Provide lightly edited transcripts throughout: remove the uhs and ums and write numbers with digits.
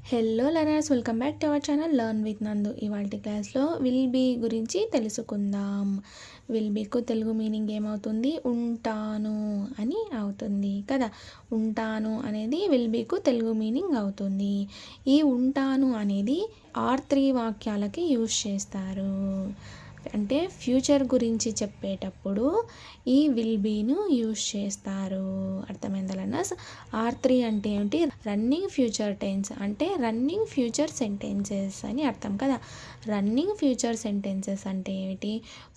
Hello learners, welcome back to our channel learn with నందు. ఇవాళ క్లాస్లో విల్ బీ గురించి తెలుసుకుందాం. విల్ బీకు తెలుగు మీనింగ్ ఏమవుతుంది? ఉంటాను అని అవుతుంది కదా. ఉంటాను అనేది విల్ బీకు తెలుగు మీనింగ్ అవుతుంది. ఈ ఉంటాను అనేది R3 వాక్యాలకి యూజ్ చేస్తారు. అంటే ఫ్యూచర్ గురించి చెప్పేటప్పుడు ఈ విల్ బీను యూజ్ చేస్తారు. అర్థమైందా లర్నర్స్? R3 అంటే ఏంటి? రన్నింగ్ ఫ్యూచర్ టెన్స్, అంటే రన్నింగ్ ఫ్యూచర్ సెంటెన్సెస్ అని అర్థం కదా. రన్నింగ్ ఫ్యూచర్ సెంటెన్సెస్ అంటే ఏమిటి?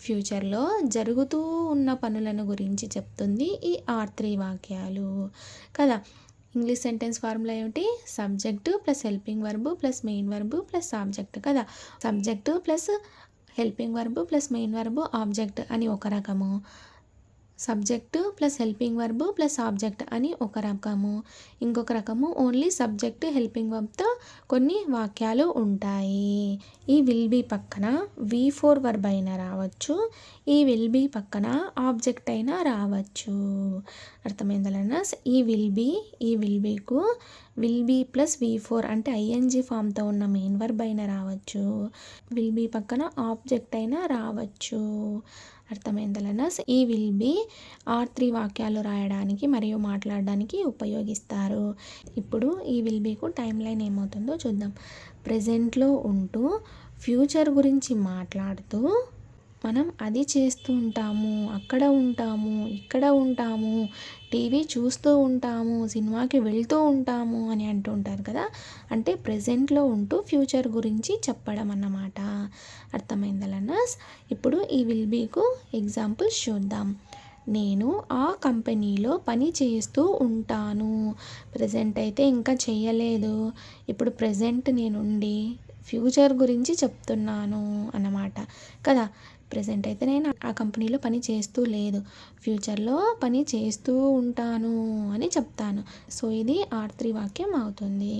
ఫ్యూచర్లో జరుగుతూ ఉన్న పనులను గురించి చెప్తుంది ఈ R3 వాక్యాలు కదా. ఇంగ్లీష్ సెంటెన్స్ ఫార్ములా ఏమిటి? Subject plus helping verb plus main verb plus object కదా. Subject plus helping verb plus main verb object అని ఒక రకము, subject plus helping verb plus object అని ఒక రకము, ఇంకొక రకము ఓన్లీ సబ్జెక్ట్ హెల్పింగ్ వర్బ్తో కొన్ని వాక్యాలు ఉంటాయి. ఈ విల్ బీ పక్కన V4 వర్బ్ అయినా రావచ్చు, ఈ విల్ బీ పక్కన ఆబ్జెక్ట్ అయినా రావచ్చు. అర్థమైందా లర్నర్స్? ఈ విల్ బీకు విల్ బీ ప్లస్ V4 అంటే ING ఫామ్తో ఉన్న మెయిన్ వర్బ్ అయినా రావచ్చు, విల్ బీ పక్కన ఆబ్జెక్ట్ అయినా రావచ్చు. అర్థమైందా లర్నర్స్? ఈ విల్ బీ R3 వాక్యాలు రాయడానికి మరియు మాట్లాడడానికి ఉపయోగిస్తారు. ఇప్పుడు ఈ విల్ బీకు టైం లైన్ ఏమవుతుందో చూద్దాం. ప్రెజెంట్లో ఉంటూ ఫ్యూచర్ గురించి మాట్లాడుతూ మనం అది చేస్తూ ఉంటాము, అక్కడ ఉంటాము, ఇక్కడ ఉంటాము, టీవీ చూస్తూ ఉంటాము, సినిమాకి వెళ్తూ ఉంటాము అని అంటూ ఉంటారు కదా. అంటే ప్రెజెంట్లో ఉంటూ ఫ్యూచర్ గురించి చెప్పడం అన్నమాట. అర్థమైందా లర్నర్స్? ఇప్పుడు ఈ విల్ బీకు ఎగ్జాంపుల్స్ చూద్దాం. నేను ఆ కంపెనీలో పని చేస్తూ ఉంటాను. ప్రెజెంట్ అయితే ఇంకా చేయలేదు. ఇప్పుడు ప్రెజెంట్ నేనుండి ఫ్యూచర్ గురించి చెప్తున్నాను అన్నమాట కదా. ప్రెజెంట్ అయితే నేను ఆ కంపెనీలో పని చేస్తూ లేదు, ఫ్యూచర్లో పని చేస్తూ ఉంటాను అని చెప్తాను. సో ఇది R3 వాక్యం అవుతుంది.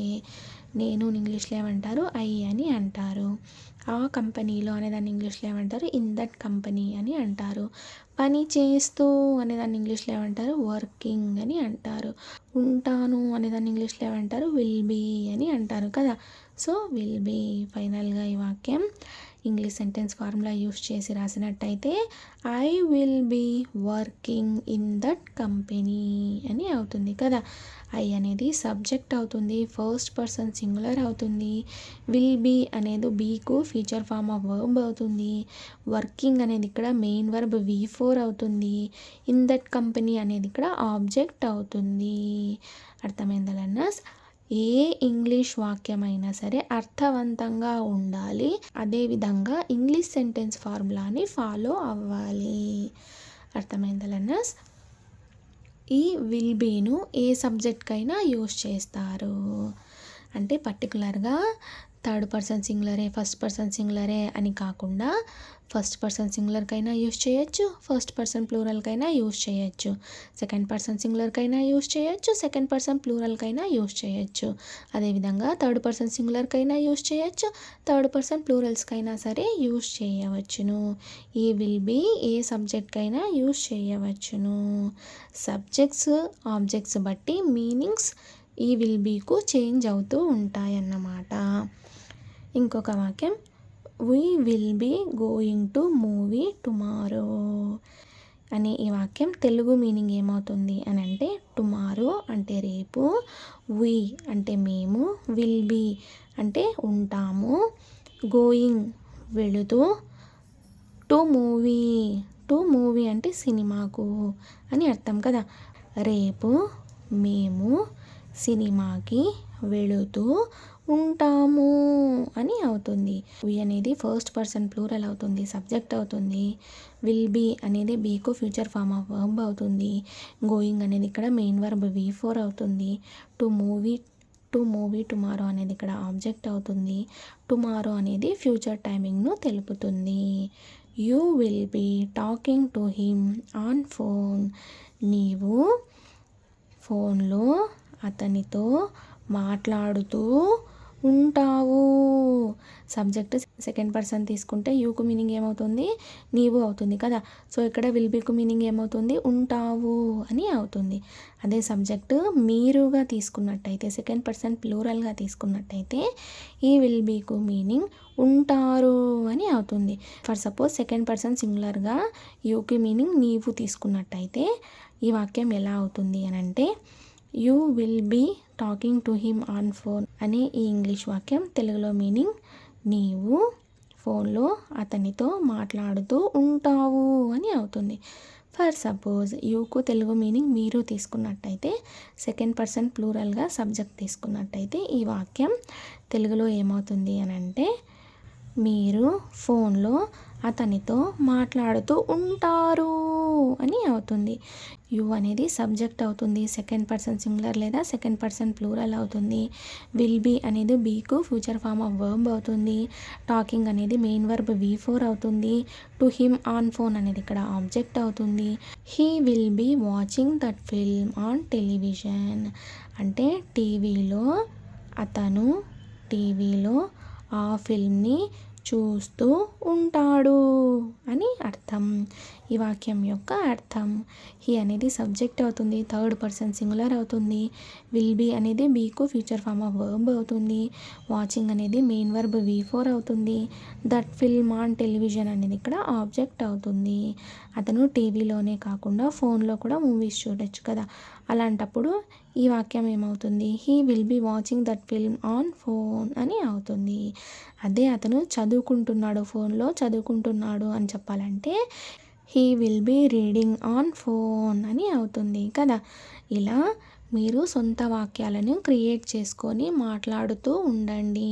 నేను ఇంగ్లీష్లో ఏమంటారు? ఐ అని అంటారు. ఆ కంపెనీలో అనేదాన్ని ఇంగ్లీష్లో ఏమంటారు? ఇన్ దట్ కంపెనీ అని అంటారు. పని చేస్తూ అనేదాన్ని ఇంగ్లీష్లో ఏమంటారు? వర్కింగ్ అని అంటారు. ఉంటాను అనేదాన్ని ఇంగ్లీష్లో ఏమంటారు? విల్ బీ అని అంటారు కదా. So will be. ఫైనల్గా ఈ వాక్యం ఇంగ్లీష్ సెంటెన్స్ ఫార్ములా యూస్ చేసి రాసినట్టయితే I will be working in that company అని అవుతుంది కదా. ఐ అనేది సబ్జెక్ట్ అవుతుంది, ఫస్ట్ పర్సన్ సింగులర్ అవుతుంది. విల్ బీ అనేది బీకు ఫ్యూచర్ ఫామ్ ఆఫ్ వర్బ్ అవుతుంది. వర్కింగ్ అనేది ఇక్కడ మెయిన్ వర్బ్ V4 అవుతుంది. ఇన్ దట్ కంపెనీ అనేది ఇక్కడ ఆబ్జెక్ట్ అవుతుంది. అర్థమైందా లర్నర్స్? ఏ ఇంగ్లీష్ వాక్యమైనా సరే అర్థవంతంగా ఉండాలి, అదేవిధంగా ఇంగ్లీష్ సెంటెన్స్ ఫార్ములాని ఫాలో అవ్వాలి. అర్థమైందా లర్నర్స్? ఈ విల్ బీను ఏ సబ్జెక్ట్కైనా యూస్ చేస్తారు. అంటే పర్టికులర్గా థర్డ్ పర్సన్ సింగులరే, ఫస్ట్ పర్సన్ సింగులరే అని కాకుండా ఫస్ట్ పర్సన్ సింగులర్కైనా యూస్ చేయొచ్చు, ఫస్ట్ పర్సన్ ప్లూరల్కైనా యూస్ చేయొచ్చు, సెకండ్ పర్సన్ సింగులర్కైనా యూస్ చేయొచ్చు, సెకండ్ పర్సన్ ప్లూరల్కైనా యూస్ చేయొచ్చు. అదేవిధంగా థర్డ్ పర్సన్ సింగులర్కైనా యూస్ చేయొచ్చు, థర్డ్ పర్సన్ ప్లూరల్స్కైనా సరే యూస్ చేయవచ్చును. ఈ విల్ బీ ఏ సబ్జెక్ట్కైనా యూస్ చేయవచ్చును. సబ్జెక్ట్స్ ఆబ్జెక్ట్స్ బట్టి మీనింగ్స్ ఈ విల్ బీకు చేంజ్ అవుతూ ఉంటాయన్నమాట. ఇంకొక వాక్యం, we will be going to movie tomorrow అనే ఈ వాక్యం తెలుగు మీనింగ్ ఏమవుతుంది అని అంటే టుమారో అంటే రేపు, వీ అంటే మేము, విల్ బీ అంటే ఉంటాము, గోయింగ్ వెళుతూ, టు మూవీ అంటే సినిమాకు అని అర్థం కదా. రేపు మేము సినిమాకి వెళుతూ ఉంటాము అని అవుతుంది. వి అనేది ఫస్ట్ పర్సన్ ప్లూరల్ అవుతుంది, సబ్జెక్ట్ అవుతుంది. విల్ బీ అనేది బీకు ఫ్యూచర్ ఫామ్ ఆఫ్ వర్బ్ అవుతుంది. గోయింగ్ అనేది ఇక్కడ మెయిన్ వర్బ్ V4 అవుతుంది. టు మూవీ టుమారో అనేది ఇక్కడ ఆబ్జెక్ట్ అవుతుంది. టుమారో అనేది ఫ్యూచర్ టైమింగ్ను తెలుపుతుంది. You will be talking to him on phone. నీవు ఫోన్లో అతనితో మాట్లాడుతూ ఉంటావు. సబ్జెక్ట్ సెకండ్ పర్సన్ తీసుకుంటే యూకు మీనింగ్ ఏమవుతుంది, నీవు అవుతుంది కదా. సో ఇక్కడ విల్ బీకు మీనింగ్ ఏమవుతుంది, ఉంటావు అని అవుతుంది. అదే సబ్జెక్ట్ మీరుగా తీసుకున్నట్టయితే, సెకండ్ పర్సన్ ప్లూరల్గా తీసుకున్నట్టయితే ఈ విల్ బీకు మీనింగ్ ఉంటారు అని అవుతుంది. ఫర్ సపోజ్ సెకండ్ పర్సన్ సింగులర్గా యూకి మీనింగ్ నీవు తీసుకున్నట్టయితే ఈ వాక్యం ఎలా అవుతుంది అని అంటే, you will be talking to him on phone అనే ఈ ఇంగ్లీష్ వాక్యం తెలుగులో మీనింగ్ నీవు ఫోన్లో అతనితో మాట్లాడుతూ ఉంటావు అని అవుతుంది. For suppose you go Telugu meaning మీరు తీసుకున్నట్టయితే, సెకండ్ పర్సన్ ప్లూరల్గా సబ్జెక్ట్ తీసుకున్నట్టయితే ఈ వాక్యం తెలుగులో ఏమవుతుంది అని అంటే, మీరు ఫోన్లో అతనితో మాట్లాడుతూ ఉంటారు అని అవుతుంది. యు అనేది సబ్జెక్ట్ అవుతుంది, సెకండ్ పర్సన్ సింగులర్ లేదా సెకండ్ పర్సన్ ప్లూరల్ అవుతుంది. విల్ బీ అనేది బీకు ఫ్యూచర్ ఫామ్ ఆఫ్ వర్బ్ అవుతుంది. టాకింగ్ అనేది మెయిన్ వర్బ్ V4 అవుతుంది. టు హిమ్ ఆన్ ఫోన్ అనేది ఇక్కడ ఆబ్జెక్ట్ అవుతుంది. He will be watching that film on television అంటే టీవీలో ఆ ఫిల్మ్ని చూస్తూ ఉంటాడు అని అర్థం. ఈ వాక్యం యొక్క అర్థం, హీ అనేది సబ్జెక్ట్ అవుతుంది, థర్డ్ పర్సన్ సింగులర్ అవుతుంది. విల్ బీ అనేది బీకు ఫ్యూచర్ ఫామ్ ఆఫ్ వర్బ్ అవుతుంది. వాచింగ్ అనేది మెయిన్ వర్బ్ V4 అవుతుంది. దట్ ఫిల్మ్ ఆన్ టెలివిజన్ అనేది ఇక్కడ ఆబ్జెక్ట్ అవుతుంది. అతను టీవీలోనే కాకుండా ఫోన్లో కూడా మూవీస్ చూడొచ్చు కదా. అలాంటప్పుడు ఈ వాక్యం ఏమవుతుంది, he will be watching that film on phone అని అవుతుంది. అదే అతను ఫోన్లో చదువుకుంటున్నాడు అని చెప్పాలంటే he will be reading on phone అని అవుతుంది కదా. ఇలా మీరు సొంత వాక్యాలను క్రియేట్ చేసుకొని మాట్లాడుతూ ఉండండి.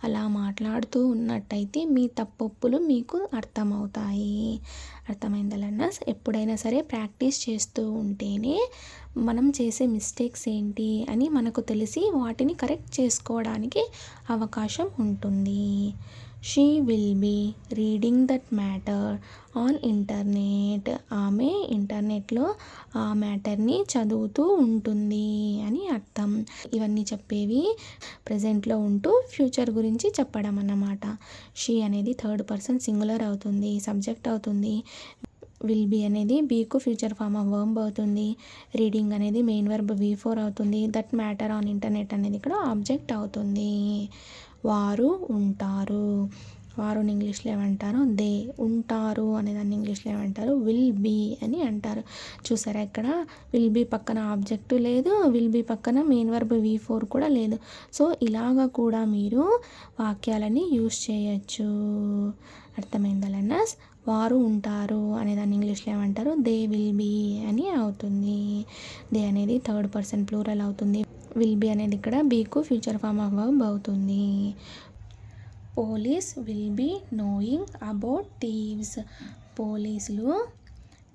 అలా మాట్లాడుతూ ఉన్నట్టయితే మీ తప్పొప్పులు మీకు అర్థమవుతాయి. అర్థమైందా లర్నర్స్? ఎప్పుడైనా సరే ప్రాక్టీస్ చేస్తూ ఉంటేనే మనం చేసే మిస్టేక్స్ ఏంటి అని మనకు తెలిసి వాటిని కరెక్ట్ చేసుకోవడానికి అవకాశం ఉంటుంది. She will be reading that matter on internet. ఆమె ఇంటర్నెట్లో ఆ మ్యాటర్ని చదువుతూ ఉంటుంది అని అర్థం. ఇవన్నీ చెప్పేవి ప్రజెంట్లో ఉంటూ ఫ్యూచర్ గురించి చెప్పడం అన్నమాట. షీ అనేది థర్డ్ పర్సన్ సింగులర్ అవుతుంది, సబ్జెక్ట్ అవుతుంది. విల్ బీ అనేది బీకు ఫ్యూచర్ ఫామ్ ఆఫ్ వర్బ్ అవుతుంది. రీడింగ్ అనేది మెయిన్ వర్బ్ V4 అవుతుంది. దట్ మ్యాటర్ ఆన్ ఇంటర్నెట్ అనేది ఇక్కడ ఆబ్జెక్ట్ అవుతుంది. వారు ఉంటారు, వారుని ఇంగ్లీష్లో ఏమంటారు, దే. ఉంటారు అనేదాన్ని ఇంగ్లీష్లో ఏమంటారు, విల్ బీ అని అంటారు. చూసారా ఇక్కడ విల్ బీ పక్కన ఆబ్జెక్టు లేదు, విల్ బీ పక్కన మెయిన్ వర్బ్ V4 కూడా లేదు. సో ఇలాగా కూడా మీరు వాక్యాలని యూస్ చేయొచ్చు. అర్థమైందా లర్నర్స్? వారు ఉంటారు అనేదాన్ని ఇంగ్లీష్లో ఏమంటారు, దే విల్ బీ అని అవుతుంది. దే అనేది థర్డ్ పర్సన్ ప్లూరల్ అవుతుంది. విల్ బీ అనేది ఇక్కడ బీకు ఫ్యూచర్ ఫామ్ ఆఫ్ వర్బ్ అవుతుంది. Police will be knowing about thieves. పోలీసులు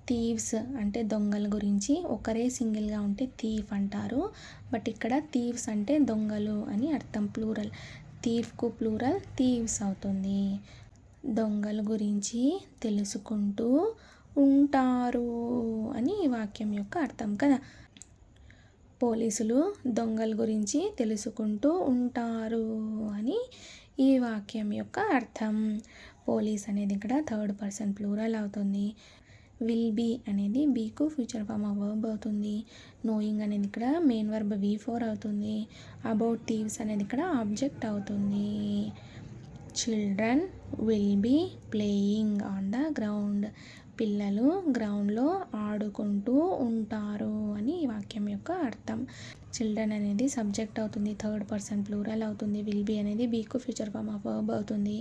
థీవ్స్ అంటే దొంగల గురించి, ఒకరే సింగిల్గా ఉంటే థీఫ్ అంటారు. బట్ ఇక్కడ థీవ్స్ అంటే దొంగలు అని అర్థం, ప్లూరల్. థీఫ్కు ప్లూరల్ థీవ్స్ అవుతుంది. దొంగల గురించి తెలుసుకుంటూ ఉంటారు అని ఈ వాక్యం యొక్క అర్థం కదా. పోలీసులు దొంగల గురించి తెలుసుకుంటూ ఉంటారు అని ఈ వాక్యం యొక్క అర్థం. పోలీస్ అనేది ఇక్కడ థర్డ్ పర్సన్ ప్లూరల్ అవుతుంది. విల్ బీ అనేది బీకు ఫ్యూచర్ ఫామ్ ఆఫ్ వర్బ్ అవుతుంది. నోయింగ్ అనేది ఇక్కడ మెయిన్ వర్బ్ V4 అవుతుంది. అబౌట్ థీవ్స్ అనేది ఇక్కడ ఆబ్జెక్ట్ అవుతుంది. Children will be playing on the ground. పిల్లలు గ్రౌండ్లో ఆడుకుంటూ ఉంటారు అని ఈ వాక్యం యొక్క అర్థం. చిల్డ్రన్ అనేది సబ్జెక్ట్ అవుతుంది, థర్డ్ పర్సన్ ప్లూరల్ అవుతుంది. విల్ బీ అనేది బీకు ఫ్యూచర్ ఫామ్ ఆఫ్ వర్బ్ అవుతుంది.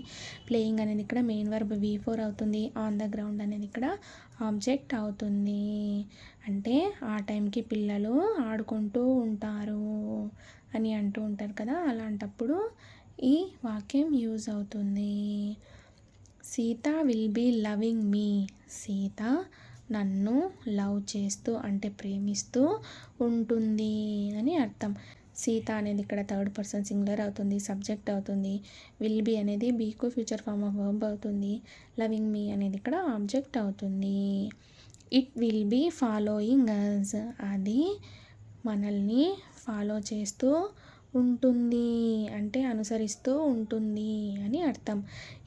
ప్లేయింగ్ అనేది ఇక్కడ మెయిన్ వర్బ్ V4 అవుతుంది. ఆన్ ద గ్రౌండ్ అనేది ఇక్కడ ఆబ్జెక్ట్ అవుతుంది. అంటే ఆ టైంకి పిల్లలు ఆడుకుంటూ ఉంటారు అని అంటూ ఉంటారు కదా. అలాంటప్పుడు ఈ వాక్యం యూజ్ అవుతుంది. Sita will be loving me. Sita నన్ను లవ్ చేస్తూ అంటే ప్రేమిస్తూ ఉంటుంది అని అర్థం. సీత అనేది ఇక్కడ థర్డ్ పర్సన్ సింగులర్ అవుతుంది, సబ్జెక్ట్ అవుతుంది. విల్ బీ అనేది బీకు ఫ్యూచర్ ఫామ్ ఆఫ్ వర్బ్ అవుతుంది. లవింగ్ మీ అనేది ఇక్కడ ఆబ్జెక్ట్ అవుతుంది. It will be following us. అది మనల్ని ఫాలో చేస్తూ ఉంటుంది అంటే అనుసరిస్తూ ఉంటుంది అని అర్థం.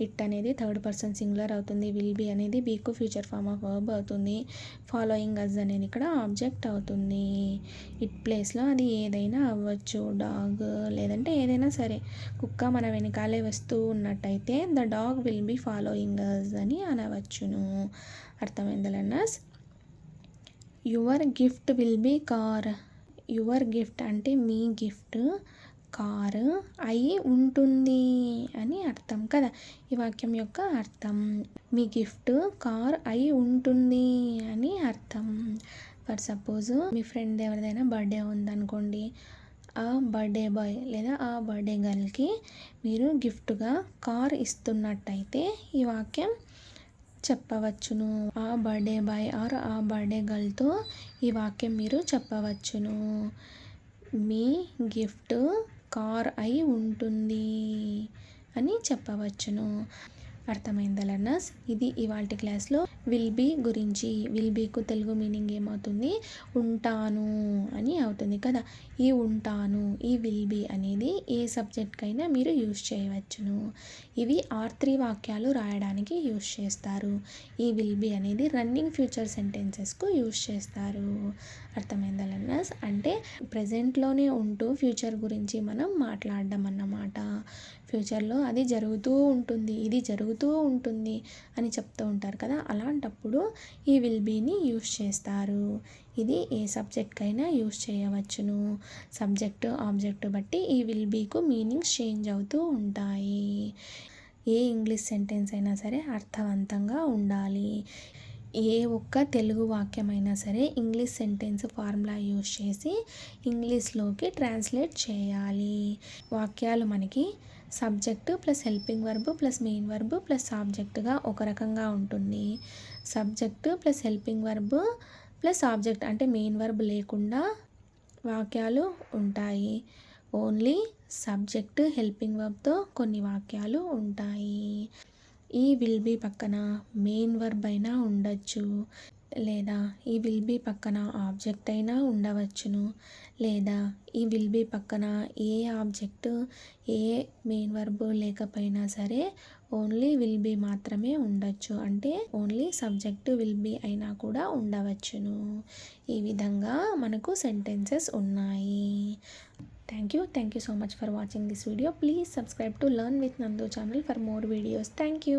ఇట్ అనేది థర్డ్ పర్సన్ సింగులర్ అవుతుంది. విల్ బీ అనేది బీకు ఫ్యూచర్ ఫామ్ ఆఫ్ వర్బ్ అవుతుంది. ఫాలోయింగ్ అస్ అనేది ఇక్కడ ఆబ్జెక్ట్ అవుతుంది. ఇట్ ప్లేస్లో అది ఏదైనా అవ్వచ్చు. డాగ్ లేదంటే ఏదైనా సరే. కుక్క మన వెనకాలే వస్తూ ఉన్నట్టయితే the dog will be following us అని అనవచ్చును. అర్థమైందా learners? Your gift will be car. Your gift అంటే మీ గిఫ్ట్ కారు అయి ఉంటుంది అని అర్థం కదా. ఈ వాక్యం యొక్క అర్థం మీ గిఫ్ట్ కార్ అయి ఉంటుంది అని అర్థం. ఫర్ సపోజ్ మీ ఫ్రెండ్ ఎవరిదైనా బర్త్డే ఉందనుకోండి, ఆ బర్త్డే బాయ్ లేదా ఆ బర్త్డే గర్ల్కి మీరు గిఫ్ట్గా కార్ ఇస్తున్నట్టయితే ఈ వాక్యం చెప్పవచ్చును. ఆ బర్త్డే బాయ్ ఆర్ ఆ బర్త్డే గర్ల్తో ఈ వాక్యం మీరు చెప్పవచ్చును. మీ గిఫ్ట్ కార్ అయి ఉంటుంది అని చెప్పవచ్చును. అర్థమైందా లెర్నర్స్? ఇది ఇవాల్టి క్లాస్లో విల్ బీ గురించి. విల్ బీకు తెలుగు మీనింగ్ ఏమవుతుంది? ఉంటాను అని అవుతుంది కదా. ఈ ఉంటాను, ఈ విల్ బీ అనేది ఏ సబ్జెక్ట్కైనా మీరు యూజ్ చేయవచ్చును. ఇవి R3 వాక్యాలు రాయడానికి యూజ్ చేస్తారు. ఈ విల్ బీ అనేది రన్నింగ్ ఫ్యూచర్ సెంటెన్సెస్కు యూజ్ చేస్తారు. అర్థమైందా లెర్నర్స్? అంటే ప్రజెంట్లోనే ఉంటూ ఫ్యూచర్ గురించి మనం మాట్లాడడం అన్నమాట. ఫ్యూచర్లో అది జరుగుతూ ఉంటుంది, ఇది జరుగుతూ ఉంటుంది అని చెప్తూ ఉంటారు కదా. అలాంటప్పుడు ఈ విల్ బీని యూజ్ చేస్తారు. ఇది ఏ సబ్జెక్ట్కైనా యూజ్ చేయవచ్చును. సబ్జెక్టు ఆబ్జెక్ట్ బట్టి ఈ విల్ బీకు మీనింగ్స్ చేంజ్ అవుతూ ఉంటాయి. ఏ ఇంగ్లీష్ సెంటెన్స్ అయినా సరే అర్థవంతంగా ఉండాలి. ఏ ఒక్క తెలుగు వాక్యమైనా సరే ఇంగ్లీష్ సెంటెన్స్ ఫార్ములా యూజ్ చేసి ఇంగ్లీష్లోకి ట్రాన్స్లేట్ చేయాలి. వాక్యాలు మనకి subject plus helping verb plus main verb plus ఆబ్జెక్ట్గా ఒక రకంగా ఉంటుంది. Subject plus helping verb plus object అంటే మెయిన్ వర్బ్ లేకుండా వాక్యాలు ఉంటాయి. ఓన్లీ సబ్జెక్టు హెల్పింగ్ వర్బ్తో కొన్ని వాక్యాలు ఉంటాయి. ఈ విల్ బీ పక్కన మెయిన్ వర్బ్ అయినా ఉండొచ్చు, లేదా ఈ విల్ బీ పక్కన ఆబ్జెక్ట్ అయినా ఉండవచ్చును, లేదా ఈ విల్ బీ పక్కన ఏ ఆబ్జెక్ట్ ఏ మెయిన్ వర్బ్ లేకపోయినా సరే ఓన్లీ విల్ బీ మాత్రమే ఉండొచ్చు. అంటే ఓన్లీ సబ్జెక్ట్ విల్ బీ అయినా కూడా ఉండవచ్చును. ఈ విధంగా మనకు సెంటెన్సెస్ ఉన్నాయి. Thank you so much for watching this video. Please subscribe to Learn with Nandu channel for more videos. Thank you.